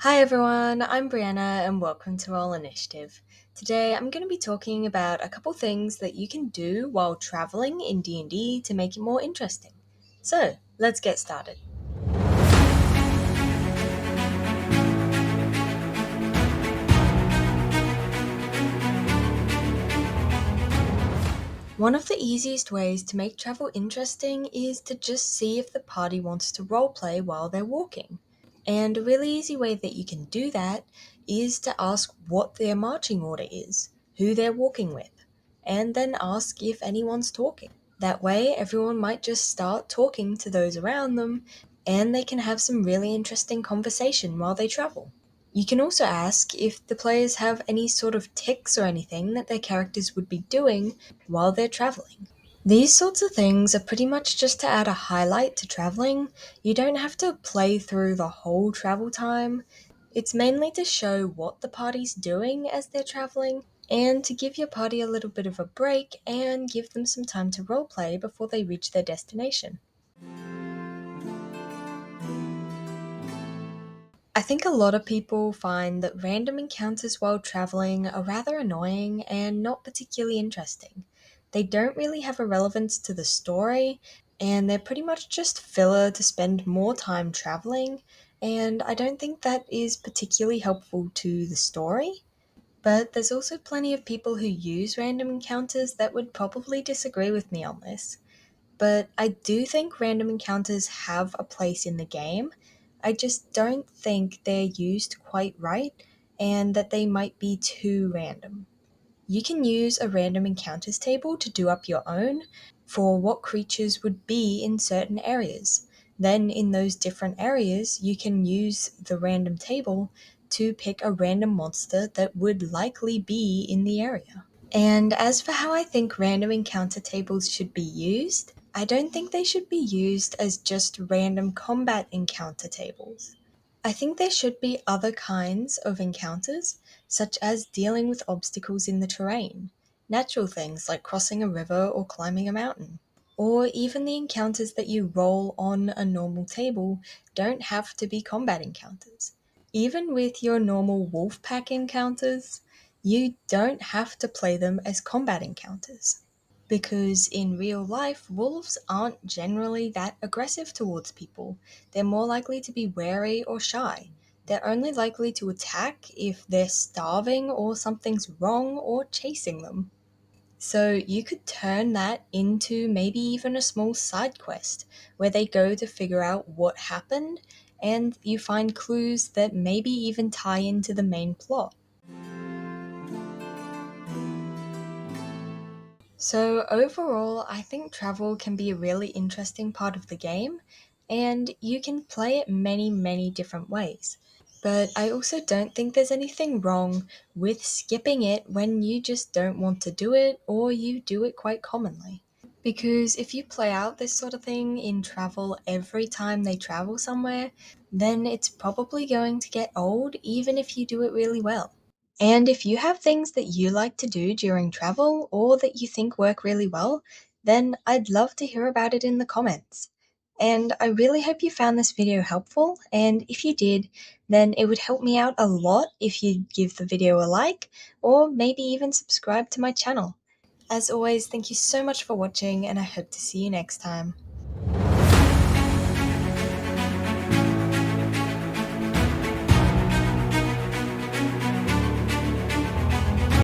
Hi everyone, I'm Brianna and welcome to Roll Initiative. Today I'm going to be talking about a couple things that you can do while traveling in D&D to make it more interesting. So, let's get started. One of the easiest ways to make travel interesting is to just see if the party wants to roleplay while they're walking. And a really easy way that you can do that is to ask what their marching order is, who they're walking with, and then ask if anyone's talking. That way, everyone might just start talking to those around them, and they can have some really interesting conversation while they travel. You can also ask if the players have any sort of tics or anything that their characters would be doing while they're traveling. These sorts of things are pretty much just to add a highlight to traveling. You don't have to play through the whole travel time. It's mainly to show what the party's doing as they're traveling and to give your party a little bit of a break and give them some time to roleplay before they reach their destination. I think a lot of people find that random encounters while traveling are rather annoying and not particularly interesting. They don't really have a relevance to the story, and they're pretty much just filler to spend more time traveling, and I don't think that is particularly helpful to the story. But there's also plenty of people who use random encounters that would probably disagree with me on this. But I do think random encounters have a place in the game. I just don't think they're used quite right and that they might be too random. You can use a random encounters table to do up your own for what creatures would be in certain areas. Then, in those different areas, you can use the random table to pick a random monster that would likely be in the area. And as for how I think random encounter tables should be used, I don't think they should be used as just random combat encounter tables. I think there should be other kinds of encounters, such as dealing with obstacles in the terrain, natural things like crossing a river or climbing a mountain. Or even the encounters that you roll on a normal table don't have to be combat encounters. Even with your normal wolf pack encounters, you don't have to play them as combat encounters. Because in real life, wolves aren't generally that aggressive towards people. They're more likely to be wary or shy. They're only likely to attack if they're starving or something's wrong or chasing them. So you could turn that into maybe even a small side quest where they go to figure out what happened and you find clues that maybe even tie into the main plot. So, overall, I think travel can be a really interesting part of the game, and you can play it many, many different ways. But I also don't think there's anything wrong with skipping it when you just don't want to do it or you do it quite commonly. Because if you play out this sort of thing in travel every time they travel somewhere, then it's probably going to get old even if you do it really well. And if you have things that you like to do during travel or that you think work really well, then I'd love to hear about it in the comments. And I really hope you found this video helpful, and if you did, then it would help me out a lot if you'd give the video a like, or maybe even subscribe to my channel. As always, thank you so much for watching, and I hope to see you next time.